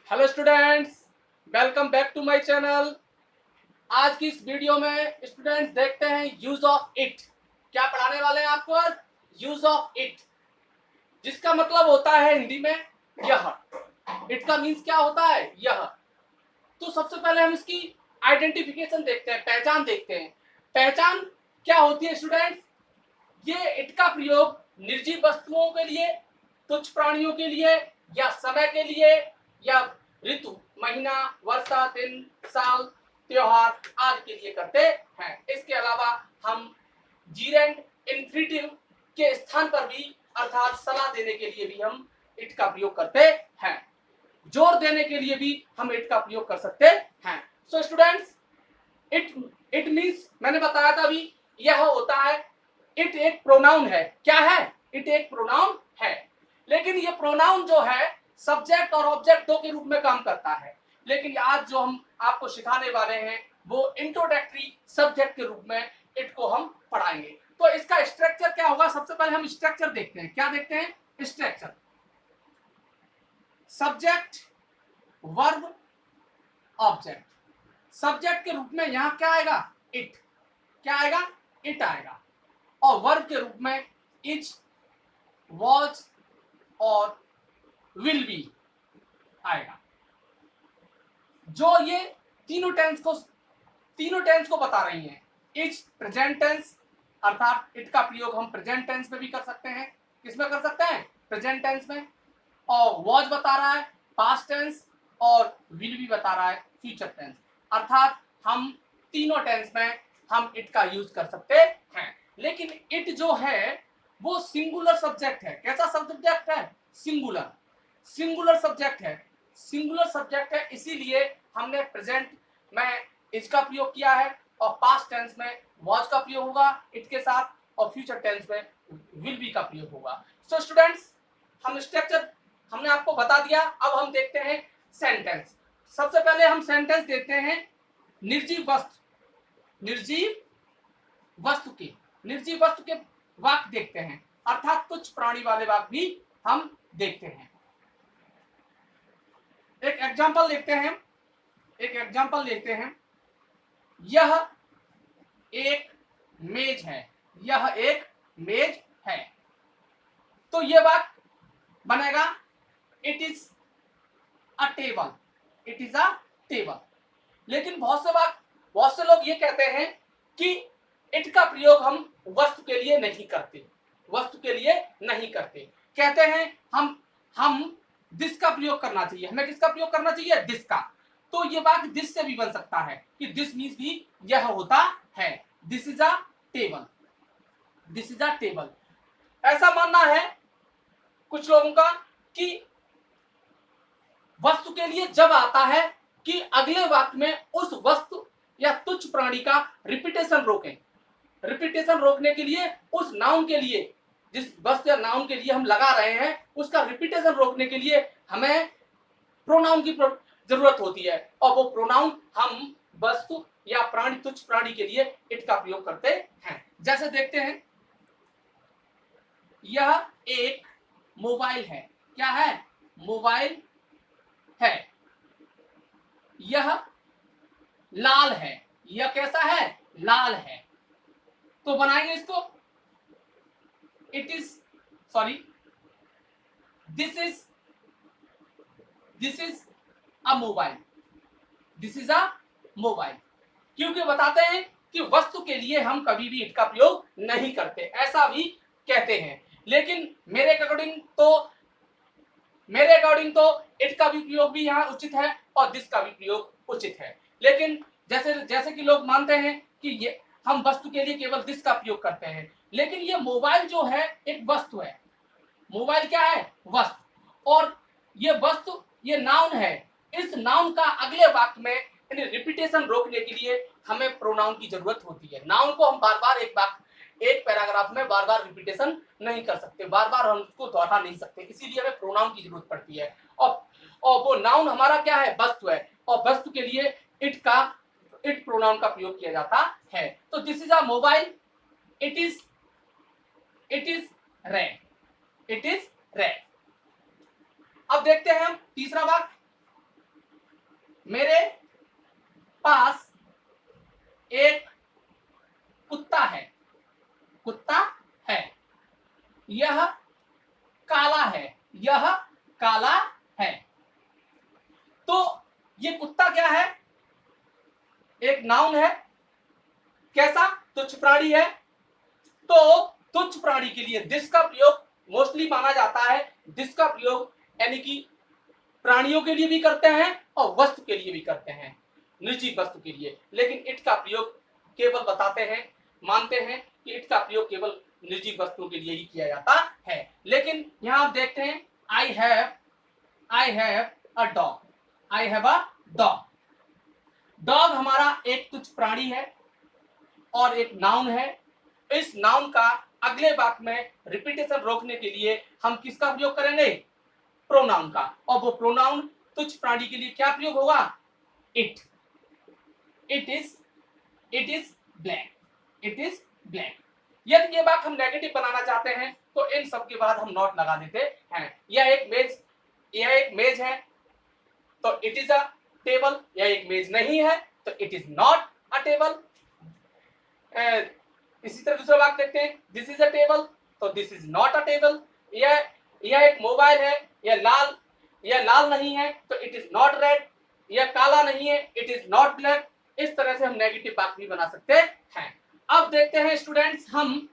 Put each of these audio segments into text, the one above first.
Hello students, welcome back to my channel. आज की इस वीडियो में स्टूडेंट्स देखते हैं यूज ऑफ इट। क्या पढ़ाने वाले हैं आपको आज? यूज ऑफ इट, जिसका मतलब होता है हिंदी में यह। इट का मीन्स क्या होता है? यह। तो सबसे पहले हम इसकी आइडेंटिफिकेशन देखते हैं, पहचान देखते हैं। पहचान क्या होती है स्टूडेंट्स? ये इट का प्रयोग निर्जीव वस्तुओं के लिए, तुच्छ प्राणियों के लिए, या समय के लिए, या ऋतु, महीना, वर्षा, दिन, साल, त्योहार आदि के लिए करते हैं। इसके अलावा हम जीरेंड इन्फिनिटिव के स्थान पर भी अर्थात सलाह देने के लिए भी हम इट का प्रयोग करते हैं। जोर देने के लिए भी हम इट का प्रयोग कर सकते हैं। So students, it it means मैंने बताया था अभी, यह होता है। इट एक प्रोनाउन है। क्या है? इट एक प्रोनाउन है। लेकिन ये प्रोनाउन जो है सब्जेक्ट और ऑब्जेक्ट दो के रूप में काम करता है। लेकिन आज जो हम आपको सिखाने वाले हैं वो इंट्रोडक्टरी सब्जेक्ट के रूप में इट को हम पढ़ाएंगे। तो इसका स्ट्रक्चर क्या होगा? सबसे पहले हम स्ट्रक्चर देखते हैं। क्या देखते हैं? Structure. Subject, verb, object. Subject के रूप में यहां क्या आएगा? इट। क्या आएगा? इट आएगा। और वर्ब के रूप में इज, वॉज और विल बी आएगा। जो ये तीनों टेंस को बता रही हैं। इज प्रेजेंट टेंस, अर्थात इट का प्रयोग हम प्रेजेंट टेंस में भी कर सकते हैं। किसमें कर सकते हैं? प्रेजेंट टेंस में। और वॉज बता रहा है पास्ट टेंस, और विल भी बता रहा है फ्यूचर टेंस। अर्थात हम तीनों टेंस में हम इट का यूज कर सकते हैं। लेकिन इट जो है वो सिंगुलर सब्जेक्ट है। कैसा सब्जेक्ट है? सिंगुलर। सिंगुलर सब्जेक्ट है। सिंगुलर सब्जेक्ट है, इसीलिए हमने प्रेजेंट में इज का प्रयोग किया है, और पास्ट टेंस में वॉज का प्रयोग होगा इट के साथ, और फ्यूचर टेंस में विल बी का प्रयोग होगा। सो स्टूडेंट्स, हम स्ट्रक्चर हमने आपको बता दिया। अब हम देखते हैं सेंटेंस। सबसे पहले हम सेंटेंस देखते हैं निर्जीव वस्तु। निर्जीव वस्तु के वाक्य देखते हैं, अर्थात कुछ प्राणी वाले वाक्य भी हम देखते हैं। एक एग्जांपल देखते हैं। यह एक मेज है। यह एक मेज है। तो यह वाक्य बनेगा it is a table. It is a table. लेकिन बहुत से लोग ये कहते हैं कि इट का प्रयोग हम वस्तु के लिए नहीं करते। कहते हैं हम दिस का प्रयोग करना चाहिए। हमें किसका प्रयोग करना चाहिए? दिस का। तो ये वाक्य दिस से भी बन सकता है कि दिस मीन्स भी यह होता है। This is a table. This is a table. ऐसा मानना है कुछ लोगों का कि वस्तु के लिए जब आता है कि अगले वाक्य में उस वस्तु या तुच्छ प्राणी का रिपीटेशन रोकें। रिपीटेशन रोकने के लिए उस नाउन के लिए, जिस वस्तु या नाउन के लिए हम लगा रहे हैं, उसका रिपीटेशन रोकने के लिए हमें प्रोनाउन की जरूरत होती है। और वो प्रोनाउन हम वस्तु या प्राणी, तुच्छ प्राणी के लिए इट का प्रयोग करते हैं। जैसे देखते हैं, यह एक मोबाइल है। क्या है? मोबाइल है। यह लाल है। यह कैसा है? लाल है। तो बनाएंगे इसको, it is sorry this is a mobile. This is a mobile. क्योंकि बताते हैं कि वस्तु के लिए हम कभी भी इट का प्रयोग नहीं करते, ऐसा भी कहते हैं। लेकिन मेरे अकॉर्डिंग तो इट का भी प्रयोग भी यहाँ उचित है, और दिस का भी प्रयोग उचित है। लेकिन जैसे कि लोग मानते हैं कि ये हम वस्तु के लिए केवल दिस का प्रयोग करते हैं। लेकिन ये मोबाइल जो है एक वस्तु है। मोबाइल क्या है? वस्तु। और ये वस्तु, ये नाउन है। इस नाउन का अगले वाक्य में यानी रिपीटेशन रोकने के लिए हमें प्रोनाउन की जरूरत होती है। नाउन को हम बार बार एक पैराग्राफ में बार बार रिपीटेशन नहीं कर सकते, बार बार हम उसको दोहरा नहीं सकते, इसीलिए हमें प्रोनाउन की जरूरत पड़ती है। और वो नाउन हमारा क्या है? वस्तु है। और वस्तु के लिए इट प्रोनाउन का प्रयोग किया जाता है। तो this is a mobile. It is red. It is red. अब देखते हैं हम तीसरा वाक्य। मेरे पास एक कुत्ता है, कुत्ता है, यह काला है, यह काला है। तो ये कुत्ता क्या है? एक नाउन है। कैसा? तुच्छ प्राणी है। तो तुच्छ प्राणी के लिए दिस का प्रयोग मोस्टली माना जाता है। दिस का प्रयोग यानी कि प्राणियों के लिए भी करते हैं और वस्तु के लिए भी करते हैं, निर्जीव वस्तु के लिए। लेकिन इट का प्रयोग केवल बताते हैं, मानते हैं कि इट का प्रयोग केवल निर्जीव वस्तुओं के लिए ही किया जाता है। लेकिन यहां आप देखते हैं I have a dog, I have a dog. Dog हमारा एक तुच्छ प्राणी है और एक नाउन है। इस नाउन का अगले वाक्य में रिपीटेशन रोकने के लिए हम किसका प्रयोग करेंगे? प्रोनाउन का। और वो प्रोनाउन तुच्छ प्राणी के लिए क्या प्रयोग होगा? It. It is black, it is black. यदि ये बात हम नेगेटिव बनाना चाहते हैं तो इन सब के बाद हम नॉट लगा देते हैं। यह एक मेज है तो इट इज अ टेबल। यह एक मेज नहीं है तो it is not a table. इसी तरह दूसरा वाक्य देखते हैं, दिस इज अ टेबल तो this is not a table. यह एक मोबाइल है, यह लाल नहीं है तो इट इज नॉट रेड। यह काला नहीं है, इट इज नॉट ब्लैक। इस तरह से हम नेगेटिव वाक्य भी बना सकते हैं। अब देखते हैं स्टूडेंट्स हम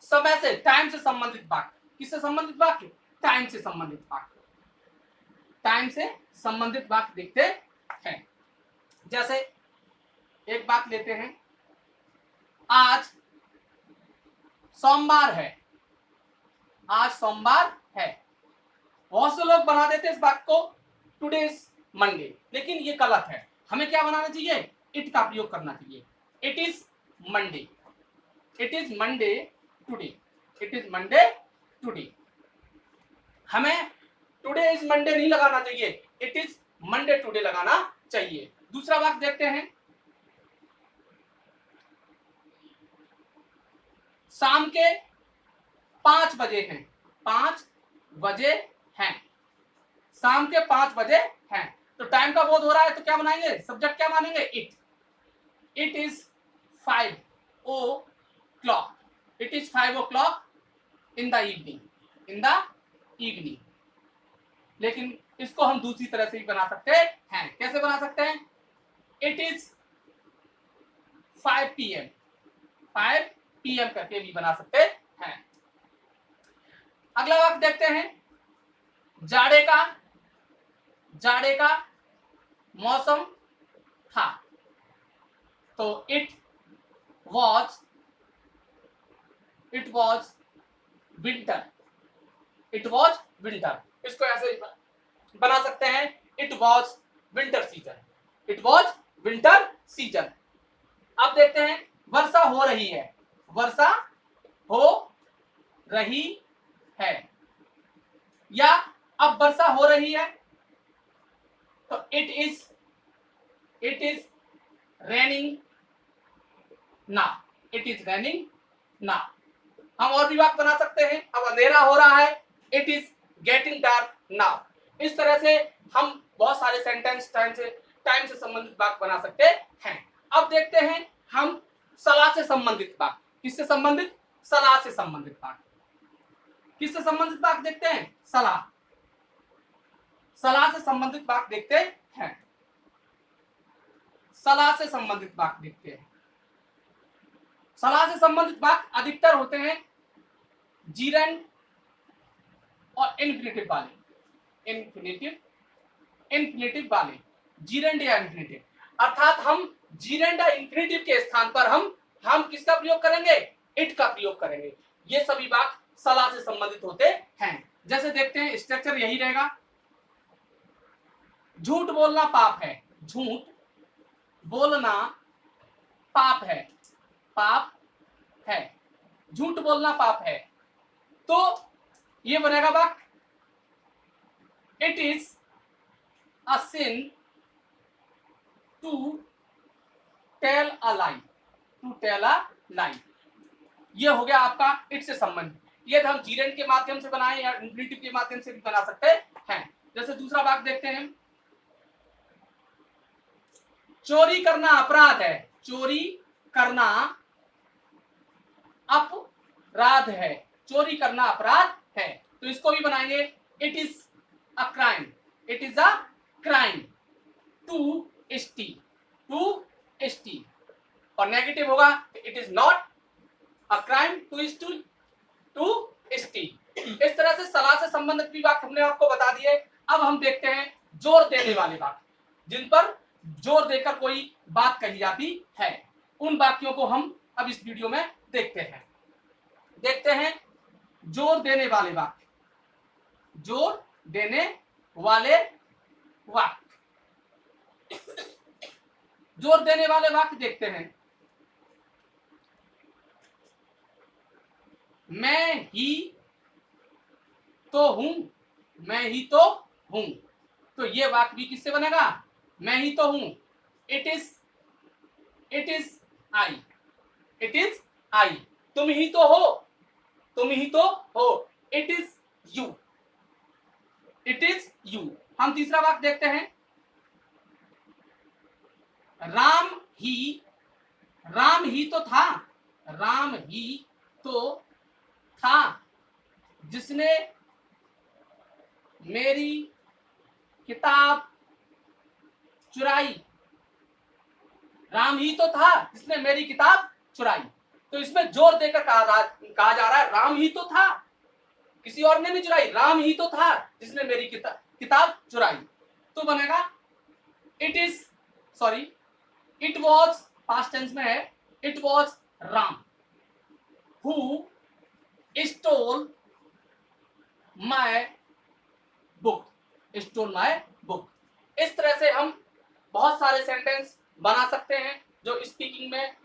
समय से, टाइम से संबंधित वाक्य। किससे संबंधित वाक्य? टाइम से संबंधित वाक्य। टाइम से संबंधित वाक्य देखते हैं। जैसे एक बात लेते हैं, आज सोमवार है, आज सोमवार है। बहुत से लोग बना देते हैं इस वाक्य को टुडे इज मंडे, लेकिन ये गलत है। हमें क्या बनाना चाहिए? इट का प्रयोग करना चाहिए। It is Monday, it is Monday today, it is Monday today. हमें टुडे इज मंडे नहीं लगाना चाहिए, इट इज मंडे टुडे लगाना चाहिए। दूसरा वाक्य देखते हैं, शाम के 5 बजे हैं, 5 बजे हैं, शाम के 5 बजे हैं। तो टाइम का बोध हो रहा है तो क्या बनाएंगे? सब्जेक्ट क्या मानेंगे? It. It is 5 o'clock, it is 5 o'clock in the evening, in the evening. लेकिन इसको हम दूसरी तरह से भी बना सकते हैं। कैसे बना सकते हैं? इट इज 5 PM, 5 PM करके भी बना सकते हैं। अगला वाक्य देखते हैं, जाड़े का मौसम था तो it was winter, it was winter. इसको ऐसे बना सकते हैं, it was winter season, it was winter season. अब देखते हैं, वर्षा हो रही है, वर्षा हो रही है, या अब वर्षा हो रही है तो it is raining now, it is raining now. हम और भी वाक्य बना सकते हैं, अब अंधेरा हो रहा है, it is getting dark now. इस तरह से हम बहुत सारे सेंटेंस टाइम से संबंधित वाक्य बना सकते हैं। अब देखते हैं हम सलाह से संबंधित वाक्य। किससे संबंधित? सलाह से संबंधित वाक्य। किससे संबंधित वाक्य देखते हैं? सलाह से संबंधित वाक्य देखते हैं। सलाह से संबंधित वाक्य देखते हैं। सलाह से संबंधित वाक्य अधिकतर होते हैं जीरेंड और इन्फिनेटिव वाले, इन्फिनेटिव वाले, जीरेंड या इन्फिनेटिव। अर्थात हम जीरेंड या इन्फिनेटिव के स्थान पर हम किसका प्रयोग करेंगे? इट का प्रयोग करेंगे। ये सभी वाक्य सलाह से संबंधित होते हैं। जैसे देखते हैं, स्ट्रक्चर यही रहेगा, झूठ बोलना पाप है, झूठ बोलना पाप है, पाप है, झूठ बोलना पाप है। तो ये बनेगा वाक्य, it is a sin to tell a lie, to tell a lie. ये हो गया आपका इट से संबंधित। ये हम जीरेंड के माध्यम से बनाए या इन्फिनेटिव के माध्यम से भी बना सकते हैं। जैसे दूसरा वाक्य देखते हैं, चोरी करना अपराध है, चोरी करना अपराध है, चोरी करना अपराध है। तो इसको भी बनाएंगे, it is a crime, it is a crime to steal, to steal. और नेगेटिव होगा it is not a crime to steal, to steal. इस तरह से सलाह से संबंधित भी वाक्य हमने आपको बता दिए। अब हम देखते हैं जोर देने वाले वाक्य, जिन पर जोर देकर कोई बात कही जाती है। उन वाक्यों को हम अब इस वीडियो में देखते हैं। देखते हैं जोर देने वाले वाक्य, जोर देने वाले वाक्य, जोर देने वाले वाक्य देखते हैं। मैं ही तो हूं, मैं ही तो हूं। तो ये वाक्य भी किससे बनेगा? मैं ही तो हूं, it is I, it is I. तुम ही तो हो, तुम ही तो हो, it is you, it is you. हम तीसरा वाक्य देखते हैं। राम ही तो था, राम ही तो था जिसने मेरी किताब चुराई, राम ही तो था जिसने मेरी किताब चुराई। तो इसमें जोर देकर कहा जा रहा है राम ही तो था, किसी और ने नहीं चुराई, राम ही तो था जिसने मेरी किताब चुराई। तो बनेगा इट वॉज, पास्ट टेंस में है, it was Ram who stole my book, stole my book. इस तरह से हम बहुत सारे सेंटेंस बना सकते हैं जो स्पीकिंग में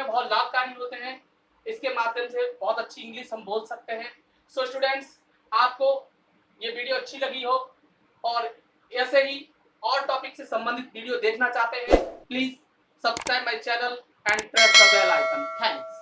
बहुत लाभकारी होते हैं। इसके माध्यम से बहुत अच्छी इंग्लिश हम बोल सकते हैं। सो स्टूडेंट्स, आपको ये वीडियो अच्छी लगी हो और ऐसे ही और टॉपिक से संबंधित वीडियो देखना चाहते हैं, please subscribe my channel and press the bell icon. Thanks.